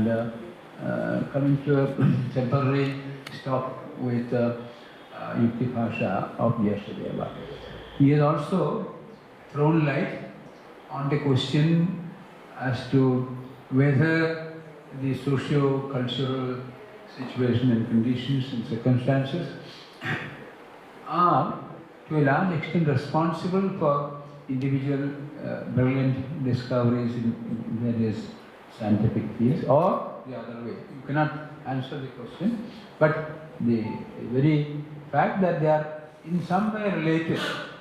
And coming to a temporary stop with Yukti Bhasha of Yashadeva. He has also thrown light on the question as to whether the socio-cultural situation and conditions and circumstances are to a large extent responsible for individual brilliant discoveries in various scientific fields, or the other way. You cannot answer the question, but the very fact that they are in some way related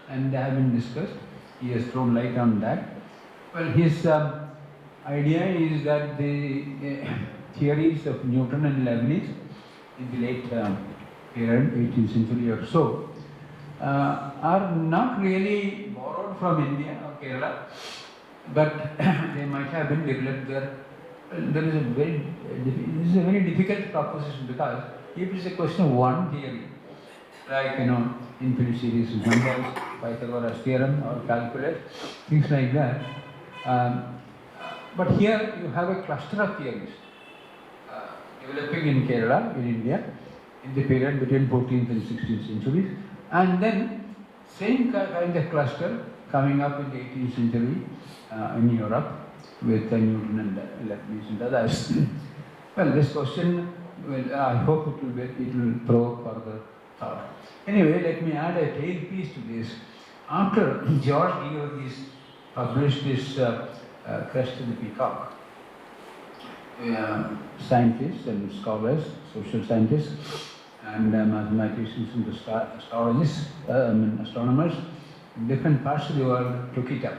and they have been discussed, he has thrown light on that. Well, his idea is that the theories of Newton and Leibniz in the late period, 18th century or so, are not really borrowed from India or Kerala, but they might have been developed there. This is a very difficult proposition, because if it is a question of one theory, like infinite series of numbers, Pythagoras theorem or calculus, things like that. But here you have a cluster of theories developing in Kerala, in India, in the period between 14th and 16th centuries, and then same kind of cluster coming up in the 18th century in Europe with Newton and Leibniz and others. Well, this question, I hope it will provoke further thought. Anyway, let me add a tail piece to this. After George George published this Crest of the Peacock, scientists and scholars, social scientists, and mathematicians and astrologists, astronomers in different parts of the world took it up.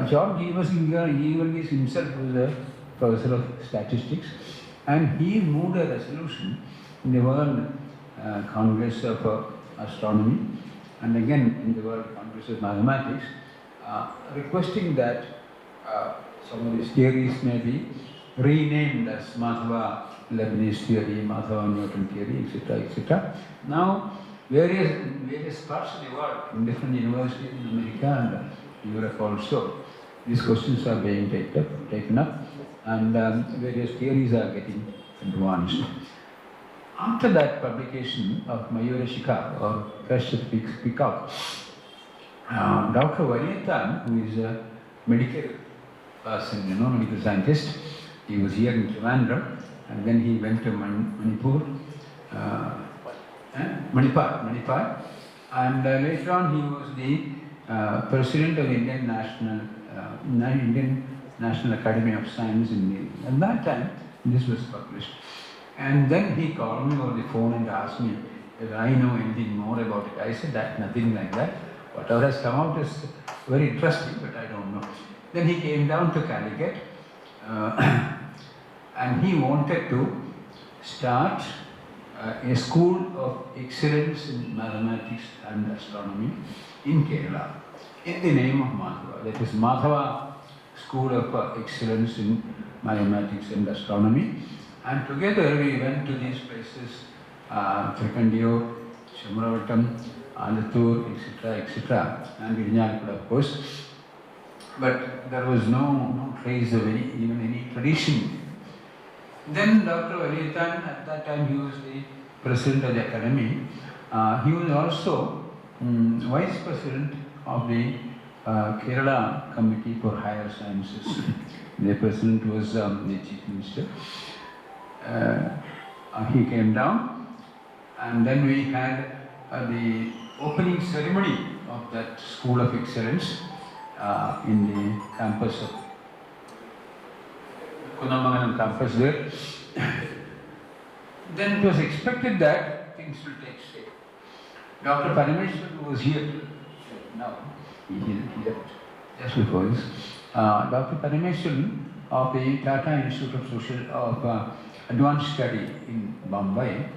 George George himself was a professor of statistics, and he moved a resolution in the World Congress of Astronomy, and again in the World Congress of Mathematics, requesting that some of these theories may be renamed as Madhava Leibniz theory, Madhava Newton theory, etc., etc. Now, various parts of the world, in different universities in America and Europe also, these questions are being taken up, and various theories are getting advanced. After that publication of Mayurashika, or Crest of the Peacock, Dr. Vaidyanathan, who is a medical person, medical scientist, he was here in Trivandrum, and then he went to Manipur, Manipur, and later on he was the president of Indian National Academy of Science in Delhi. At that time, this was published. And then he called me over the phone and asked me if I know anything more about it. I said that nothing like that. Whatever has come out is very interesting, but I don't know. Then he came down to Calicut, and he wanted to start a school of excellence in mathematics and astronomy in Kerala, in the name of Madhava. That is Madhava School of Excellence in Mathematics and Astronomy. And together we went to these places, Trikandiyo, Chamravatam, Alathur, etc., and Virinyakuda, of course. But there was no trace of any tradition. Then Dr. Vaidyanathan, at that time he was the president of the academy. He was also vice president of the Kerala Committee for Higher Sciences. The president was the chief minister. He came down, and then we had the opening ceremony of that School of Excellence in the campus of Kundamangalam campus there. Then it was expected that things will take shape. Dr. Parameshwar, who was here now, he left just before this. Dr. Parameshwar of the Tata Institute of Advanced Study in Bombay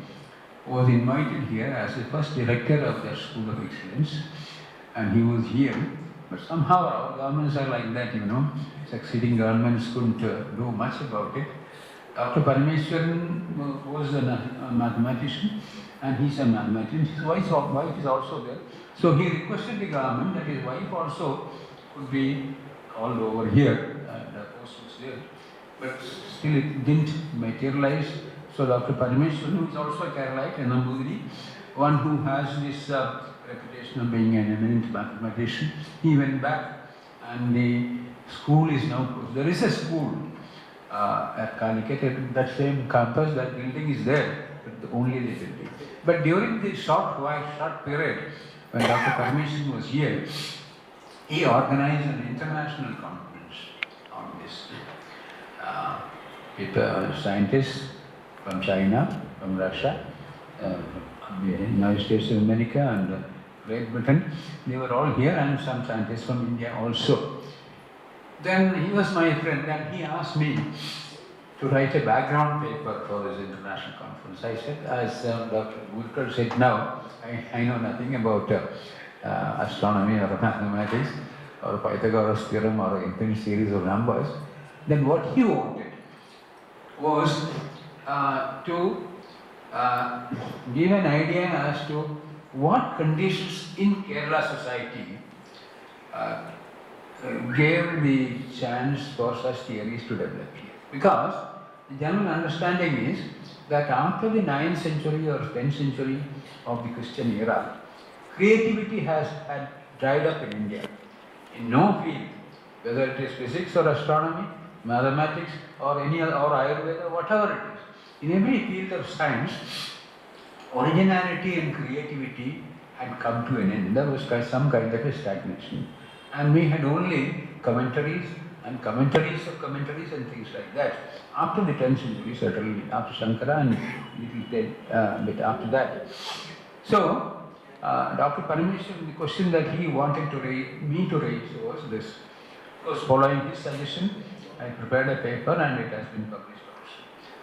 was invited here as the first director of the School of Excellence, and he was here. But somehow our governments are like that, succeeding governments couldn't do much about it. Dr. Parameshwaran was a mathematician, and he's a mathematician. His wife is also there. So he requested the government that his wife also could be called over here, and the post was there. but still it didn't materialize. So Dr. Parameshwaran, who is also a Keralite, a Nambudiri, one who has this reputation of being an eminent mathematician, he went back and the school is now closed. There is a school at Calicut, at that same campus, that building is there, but only the building. But during the short period when Dr. Parameshwaran was here, he organized an international conference on this. People, scientists from China, from Russia, from the United States of America and Great Britain, they were all here, and some scientists from India also. Then he was my friend and he asked me to write a background paper for this international conference. I said, as Dr. Gurkar said now, I know nothing about astronomy or mathematics or Pythagoras theorem or infinite series of numbers. Then what he wanted was to give an idea as to what conditions in Kerala society gave the chance for such theories to develop here. Because the general understanding is that after the 9th century or 10th century of the Christian era, creativity had dried up in India. In no field, whether it is physics or astronomy, mathematics or any other, or Ayurveda, whatever it is, in every field of science, originality and creativity had come to an end. There was some kind of a stagnation. And we had only commentaries and commentaries of commentaries and things like that. After the 10th century, certainly, after Shankara and little bit after that. So, Dr. Parameshwaran, the question that he wanted to me to raise was this. Of course, following his suggestion, I prepared a paper and it has been published also.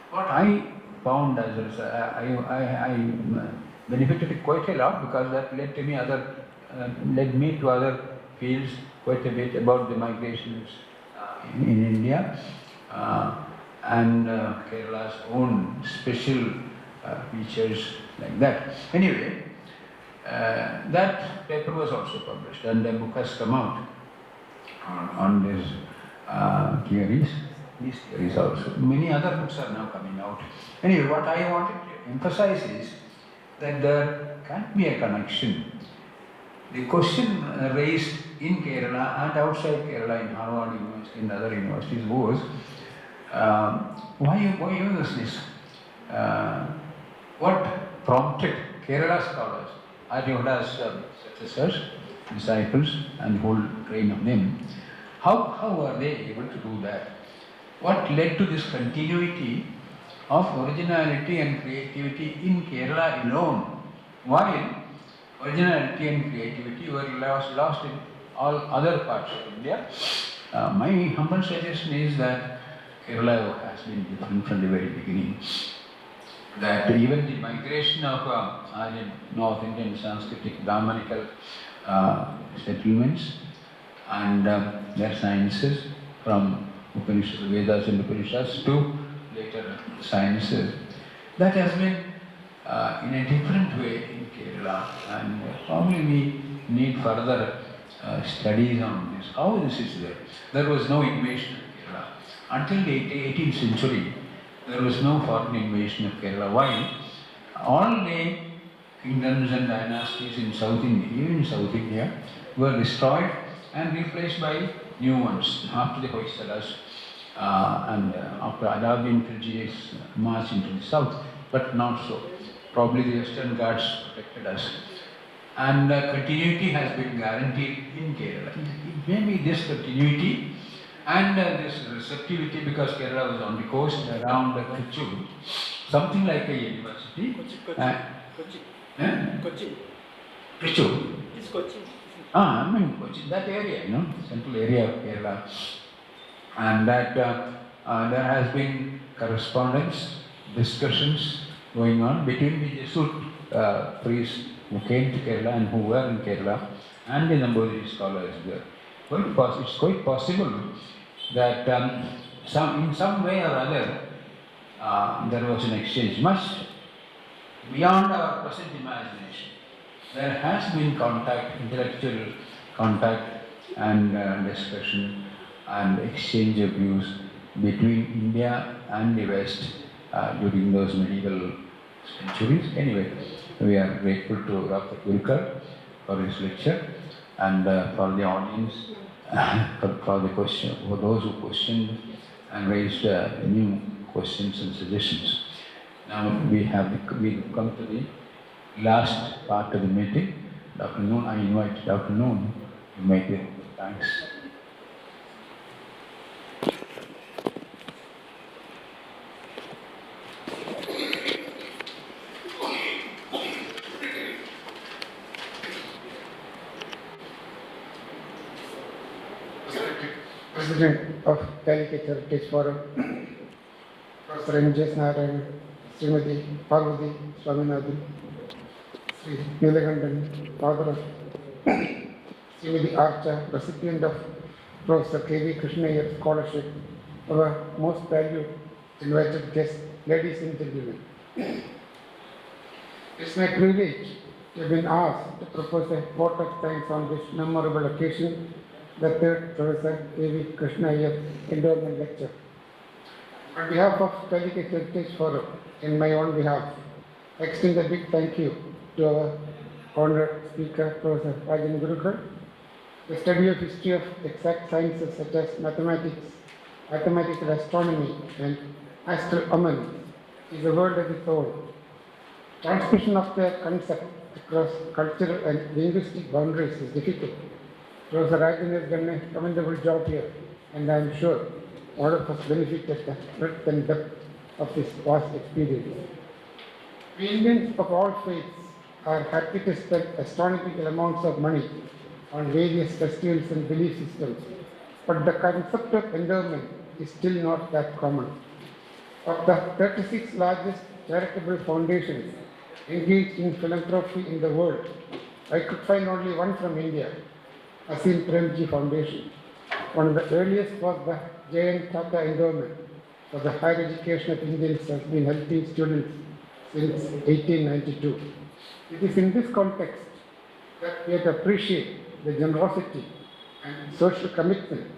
What I found as a result, I benefited quite a lot because that led me to other fields quite a bit about the migrations in India and Kerala's own special features like that. Anyway, that paper was also published and a book has come out on these theories also. Many other books are now coming out. Anyway, what I wanted to emphasize is that there can't be a connection. The question raised in Kerala and outside Kerala in Harvard University and other universities was, why was this? What prompted Kerala scholars, Ayyar's successors, disciples and the whole train of them, how were they able to do that? What led to this continuity of originality and creativity in Kerala alone, while originality and creativity were lost in all other parts of India? My humble suggestion is that Kerala has been different from the very beginning. That even the migration of North Indian Sanskritic Brahmanical settlements and their sciences from Upanishads, Vedas and Upanishads to later sciences, that has been in a different way in Kerala, and probably we need further studies on this, how this is there. There was no invasion of Kerala. Until the 18th century, there was no foreign invasion of Kerala. Why? All the kingdoms and dynasties in South India, even in South India, were destroyed and replaced by new ones after the Hoysalas and after Alauddin Khilji's march into the south, but not so. Probably the Western Ghats protected us. And continuity has been guaranteed in Kerala. It may be this continuity and this receptivity, because Kerala was on the coast around Kochi, something like a university. Kochi. It's Kochi. I mean Kochi, that area, central area of Kerala. And that there has been correspondence, discussions going on between the Jesuit priests who came to Kerala and who were in Kerala and the Nambudiri scholars there. It's quite possible that in some way or other there was an exchange much beyond our present imagination. There has been contact, intellectual contact and discussion and exchange of views between India and the West during those medieval centuries. Anyway, we are grateful to Dr. Kulkar for his lecture and for the audience, for the question, for those who questioned and raised new questions and suggestions. Now we come to the last part of the meeting. Dr. Noon, I invite Dr. Noon to make the thanks. President of Delicate Heritage Forum, Professor N.J. Narayan, Srimati Parvati Swaminathan, Sri Nilakandan, father of Srimati Archa, recipient of Professor K.V. Krishna Ayyar Scholarship, our most valued invited guests, ladies and gentlemen. It's my privilege to have been asked to propose a vote of thanks on this memorable occasion, the third Professor K.V. Krishna Ayyar Endowment Lecture. On behalf of Delicate Heritage Forum, in my own behalf, I extend a big thank you to our honored speaker, Professor Rajan Gurukar. The study of history of exact sciences such as mathematics, mathematical astronomy, and astronomy is a world of its own. Transmission of the concept across cultural and linguistic boundaries is difficult. Professor Rajan has done a commendable job here, and I am sure all of us benefited the breadth and depth of this vast experience. We Indians of all faiths are happy to spend astronomical amounts of money on various festivals and belief systems, but the concept of endowment is still not that common. Of the 36 largest charitable foundations engaged in philanthropy in the world, I could find only one from India, Asim Premji Foundation. One of the earliest was the J.N. Tata Endowment for the higher education of Indians has been helping students since 1892. It is in this context that we have to appreciate the generosity and social commitment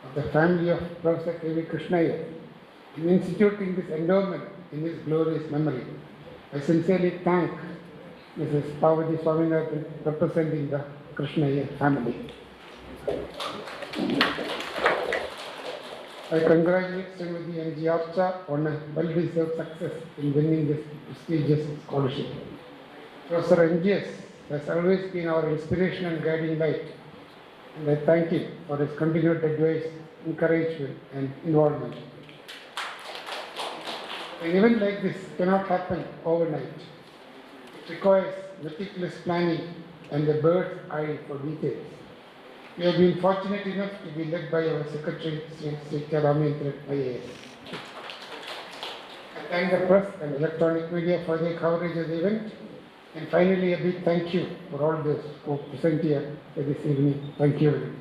of the family of Professor K.V. Krishna Ayyar in instituting this endowment in his glorious memory. I sincerely thank Mrs. Parvati Swaminathan representing the Krishna Ayyar family. I congratulate Srimati N.G. Archa on a well-deserved success in winning this prestigious scholarship. Professor N.G.S. has always been our inspiration and guiding light, and I thank him for his continued advice, encouragement, and involvement. An event like this cannot happen overnight. It requires meticulous planning and a bird's eye for details. We have been fortunate enough to be led by our Secretary, Sri Ramendran IAS. I thank the press and electronic media for their coverage of the event. And finally, a big thank you for all those who present here this evening. Thank you.